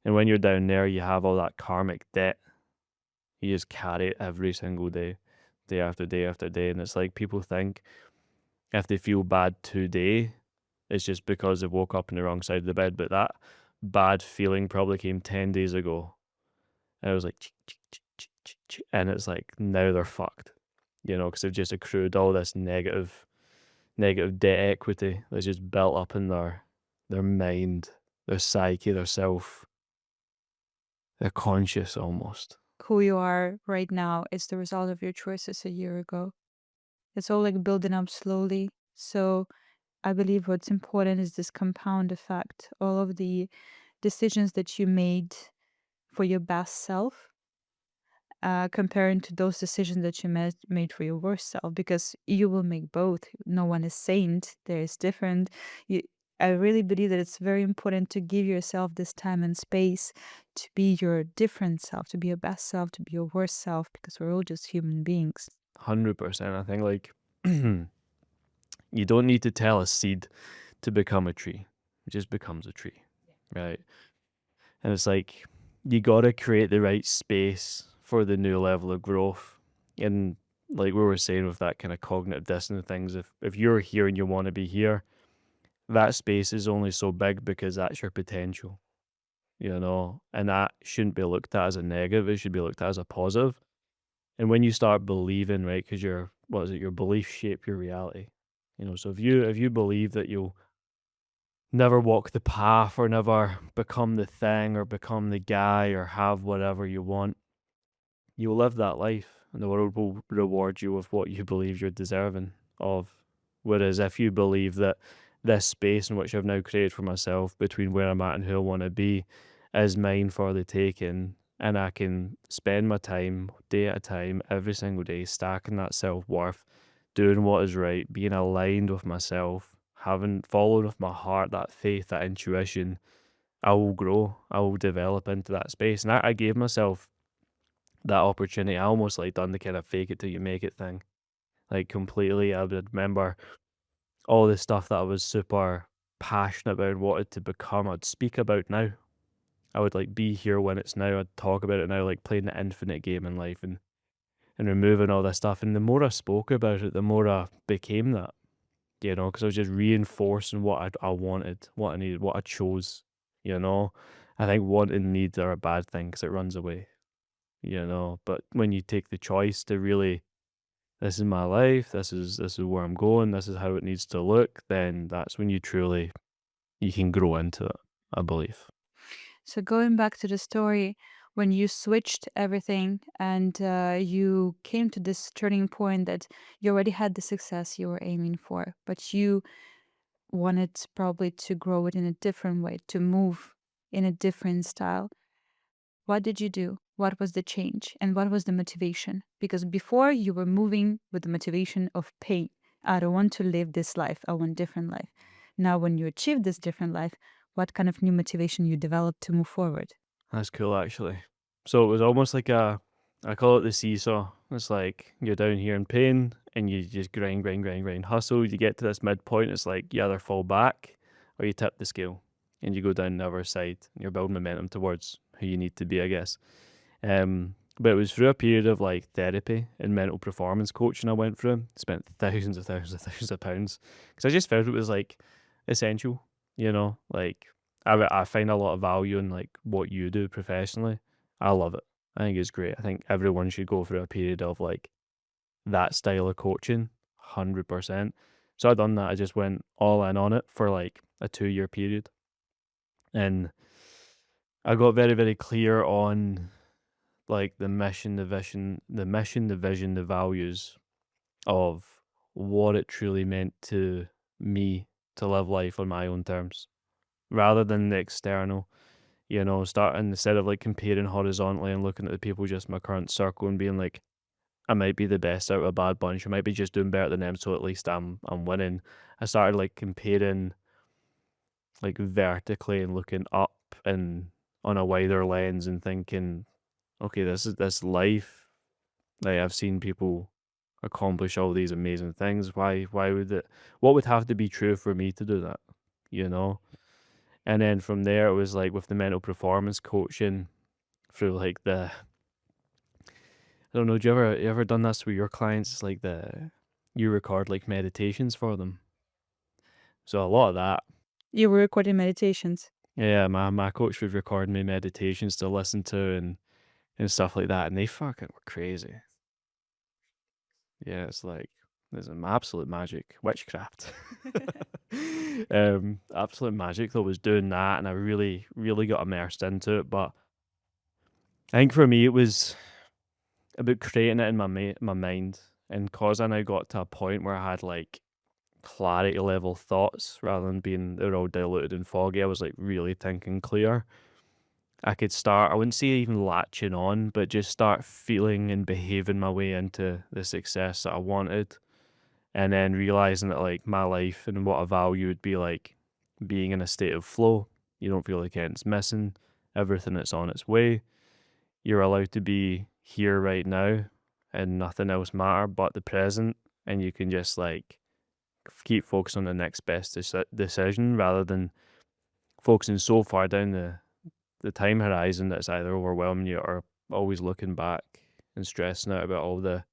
And when you're down there, you have all that karmic debt. You just carry it every single day, day after day after day. And it's like people think if they feel bad today, it's just because they woke up on the wrong side of the bed. But that bad feeling probably came 10 days ago. And it was like, and it's like now they're fucked, because they've just accrued all this negative debt equity that's just built up in their mind, their psyche, their self, their conscious almost. Who you are right now is the result of your choices a year ago. It's all like building up slowly. So I believe what's important is this compound effect. All of the decisions that you made for your best self, comparing to those decisions that you made for your worst self, because you will make both. No one is saint. There is different. I really believe that it's very important to give yourself this time and space to be your different self, to be your best self, to be your worst self, because we're all just human beings. 100%. I think like you don't need to tell a seed to become a tree. It just becomes a tree, right? And it's like you gotta create the right space for the new level of growth. And like we were saying with that kind of cognitive dissonance things, if you're here and you want to be here, that space is only so big because that's your potential, and that shouldn't be looked at as a negative. It should be looked at as a positive. And when you start believing, right, because your beliefs shape your reality. So if you believe that you'll never walk the path or never become the thing or become the guy or have whatever you want, you'll live that life and the world will reward you with what you believe you're deserving of. Whereas if you believe that this space in which I've now created for myself between where I'm at and who I want to be is mine for the taking, and I can spend my time day at a time, every single day, stacking that self-worth, doing what is right, being aligned with myself, having followed with my heart, that faith, that intuition, I will grow, I will develop into that space. And I gave myself that opportunity. I almost like done the kind of fake it till you make it thing. Like completely. I would remember all the stuff that I was super passionate about and wanted to become, I'd speak about now. I would like be here when it's now. I'd talk about it now, like playing the infinite game in life and removing all this stuff. And the more I spoke about it, the more I became that, because I was just reinforcing what I wanted, what I needed, what I chose, I think want and needs are a bad thing because it runs away, but when you take the choice to really, this is my life, this is where I'm going, this is how it needs to look, then that's when you can grow into it, I believe. So going back to the story, when you switched everything and you came to this turning point that you already had the success you were aiming for, but you wanted probably to grow it in a different way, to move in a different style. What did you do? What was the change? And what was the motivation? Because before you were moving with the motivation of pain. I don't want to live this life. I want different life. Now, when you achieve this different life, what kind of new motivation you developed to move forward? That's cool, actually. So it was almost like I call it the seesaw. It's like you're down here in pain and you just grind, hustle. You get to this midpoint, it's like you either fall back or you tip the scale and you go down the other side. You're building momentum towards who you need to be, I guess. But it was through a period of like therapy and mental performance coaching I went through. Spent thousands of pounds because I just felt it was like essential. Like I find a lot of value in like what you do professionally. I love it. I think it's great. I think everyone should go through a period of like that style of coaching, 100%. So I done that. I just went all in on it for like a 2 year period, and I got very very clear on like the vision, the values of what it truly meant to me to live life on my own terms rather than the external. Starting instead of like comparing horizontally and looking at the people just in my current circle and being like, I might be the best out of a bad bunch. I might be just doing better than them, so at least I'm winning. I started like comparing like vertically and looking up and on a wider lens and thinking, okay, this life. Like I've seen people accomplish all these amazing things. Why would it what would have to be true for me to do that? You know? And then from there it was like with the mental performance coaching through like the I don't know, do you ever done this with your clients? It's like you record like meditations for them. So a lot of that. You were recording meditations. Yeah, my coach would record me meditations to listen to and stuff like that, and they fucking were crazy. Yeah, it's like there's some absolute magic, witchcraft. Absolute magic though was doing that, and I really, really got immersed into it. But I think for me, it was about creating it in my mind, and cause I now got to a point where I had like clarity level thoughts rather than being they're all diluted and foggy. I was like really thinking clear. I could start, I wouldn't say even latching on, but just start feeling and behaving my way into the success that I wanted. And then realizing that like my life and what I value would be like being in a state of flow. You don't feel like anything's missing, everything that's on its way. You're allowed to be here right now and nothing else matter but the present. And you can just like keep focusing on the next best decision rather than focusing so far down the time horizon that it's either overwhelming you or always looking back and stressing out about all the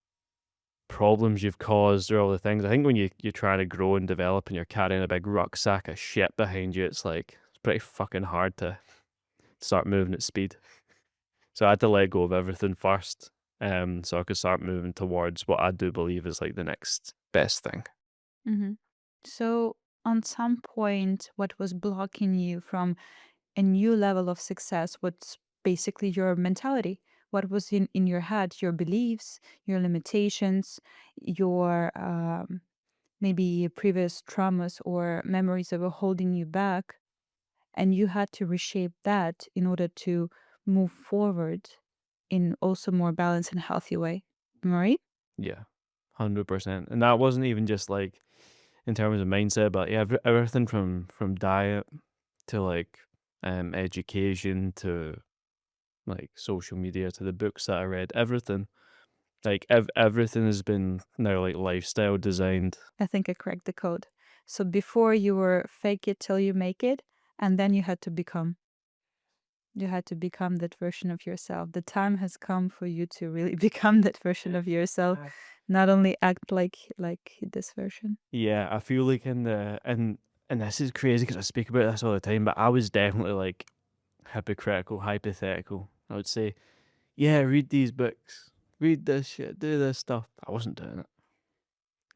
problems you've caused or all the things. I think when you're trying to grow and develop and you're carrying a big rucksack of shit behind you, it's like it's pretty fucking hard to start moving at speed. So I had to let go of everything first, so I could start moving towards what I do believe is like the next best thing. Hmm. So, on some point, what was blocking you from a new level of success? What's basically your mentality? What was in your head? Your beliefs, your limitations, your maybe previous traumas or memories that were holding you back? And you had to reshape that in order to move forward in also more balanced and healthy way. Am I right? Yeah, 100%. And that wasn't even just like in terms of mindset, but yeah, everything from diet to like education to like social media to the books that I read, everything. Like everything has been now like lifestyle designed. I think I cracked the code. So before you were fake it till you make it, and then you had to become. You had to become that version of yourself. The time has come for you to really become that version of yourself, not only act like this version. Yeah, I feel like in the and this is crazy because I speak about this all the time, but I was definitely like hypocritical, hypothetical. I would say, yeah, read these books, read this shit, do this stuff. I wasn't doing it.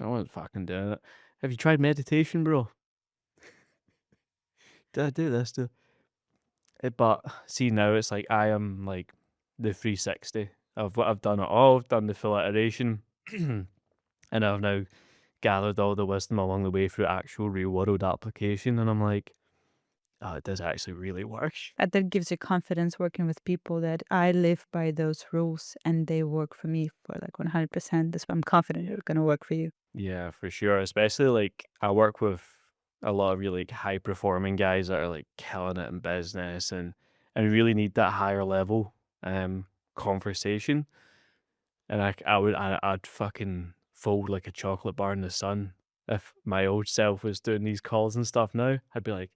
I wasn't fucking doing it. Have you tried meditation, bro? Did I do this? But see now it's like I am like the 360 of what I've done it all. I've done the full iteration, and I've now gathered all the wisdom along the way through actual real world application. And I'm like, oh, it does actually really work. And that gives you confidence working with people that I live by those rules and they work for me for like 100%. That's why I'm confident they're going to work for you. Yeah, for sure. Especially like I work with a lot of really high performing guys that are like killing it in business and really need that higher level conversation. And I'd fucking fold like a chocolate bar in the sun if my old self was doing these calls and stuff now. I'd be like,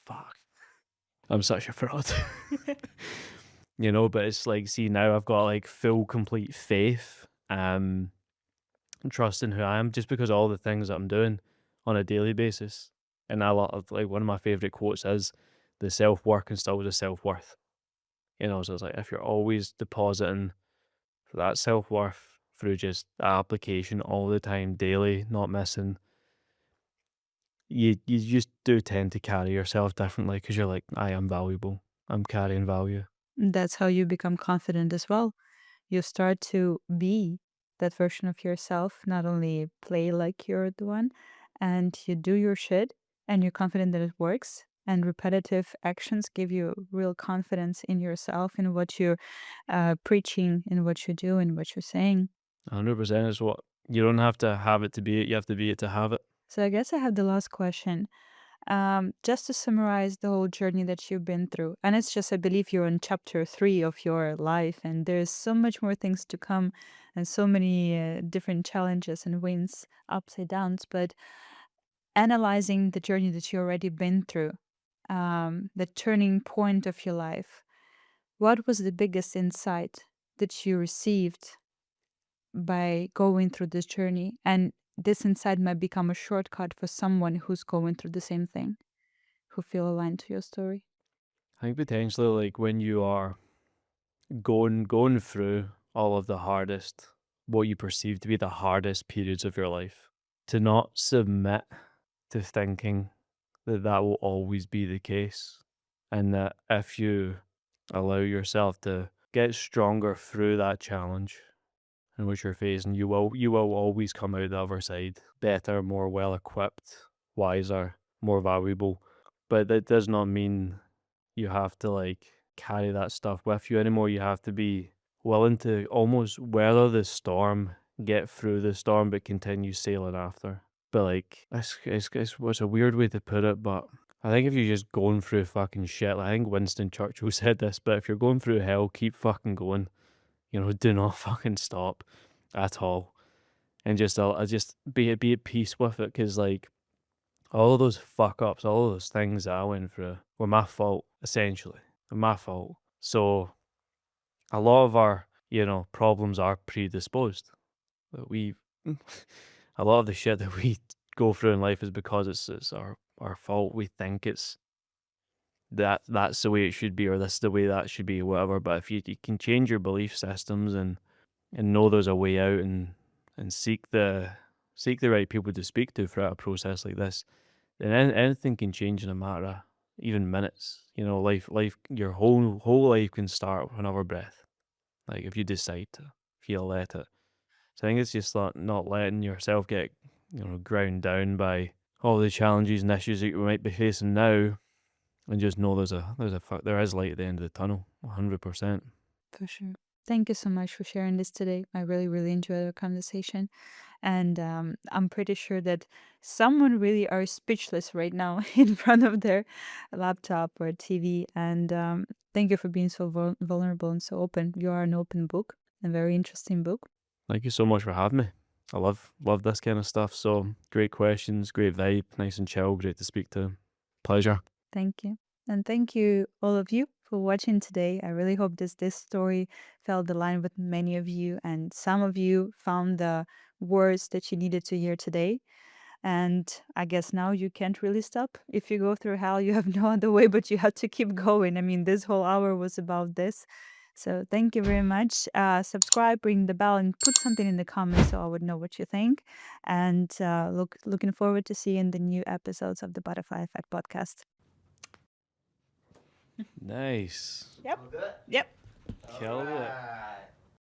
fuck, I'm such a fraud. you know, but it's like, see, now I've got like full, complete faith, and trust in who I am just because of all the things that I'm doing on a daily basis. And a lot of like one of my favorite quotes is the self work instills the self worth. You know, so it's like if you're always depositing that self worth through just application all the time, daily, not missing, you just do tend to carry yourself differently because you're like, I am valuable. I'm carrying value. That's how you become confident as well. You start to be that version of yourself, not only play like you're the one, and you do your shit and you're confident that it works. And repetitive actions give you real confidence in yourself, in what you're preaching, in what you do, in what you're saying. 100% is what you don't have it to be it. You have to be it to have it. So I guess I have the last question. Just to summarize the whole journey that you've been through, and it's just, I believe you're in chapter 3 of your life, and there's so much more things to come, and so many different challenges and wins, ups and downs. But analyzing the journey that you already been through, the turning point of your life, what was the biggest insight that you received by going through this journey? And this insight might become a shortcut for someone who's going through the same thing, who feel aligned to your story. I think potentially like when you are going through all of the hardest, what you perceive to be the hardest periods of your life, to not submit to thinking that that will always be the case, and that if you allow yourself to get stronger through that challenge in which you're facing, you will always come out the other side better, more well equipped, wiser, more valuable. But that does not mean you have to like carry that stuff with you anymore. You have to be willing to almost weather the storm, get through the storm, but continue sailing after. But like, it's a weird way to put it, but I think if you're just going through fucking shit, like, I think Winston Churchill said this, but if you're going through hell, keep fucking going. You know, do not fucking stop at all, and just be at peace with it, because like all of those fuck ups, all of those things that I went through were my fault, essentially. They're my fault. So a lot of our, problems are predisposed. That we a lot of the shit that we go through in life is because it's our fault. We think it's that's the way it should be, or this is the way that should be, whatever. But if you can change your belief systems and know there's a way out, and seek the right people to speak to throughout a process like this, then anything can change in a matter of even minutes. You know, your whole life can start with another breath. Like if you decide to, if you let it. So I think it's just not letting yourself get, ground down by all the challenges and issues that you might be facing now, and just know there is light at the end of the tunnel, 100%. For sure. Thank you so much for sharing this today. I really, really enjoyed our conversation. And I'm pretty sure that someone really are speechless right now in front of their laptop or TV. And thank you for being so vulnerable and so open. You are an open book, a very interesting book. Thank you so much for having me. I love this kind of stuff. So great questions, great vibe, nice and chill, great to speak to. Pleasure. Thank you. And thank you, all of you, for watching today. I really hope this story felt aligned with many of you, and some of you found the words that you needed to hear today. And I guess now you can't really stop. If you go through hell, you have no other way but you have to keep going. I mean, this whole hour was about this. So thank you very much. Subscribe, ring the bell, and put something in the comments so I would know what you think. And looking forward to seeing the new episodes of the Butterfly Effect podcast. Nice. Yep. Yep. Killed it.